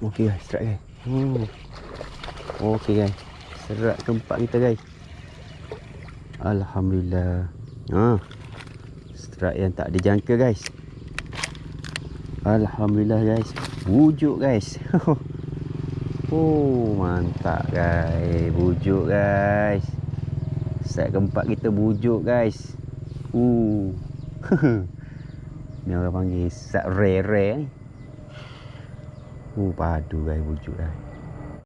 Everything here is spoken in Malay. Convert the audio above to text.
Okey guys, strike guys. Okey guys. Serat keempat kita guys. Alhamdulillah. Strike yang tak dijangka guys. Alhamdulillah guys. Bujuk guys. Mantap guys. Bujuk guys. Set keempat kita bujuk guys. Ni orang panggil set rare ni. Padu guys, bujuk guys.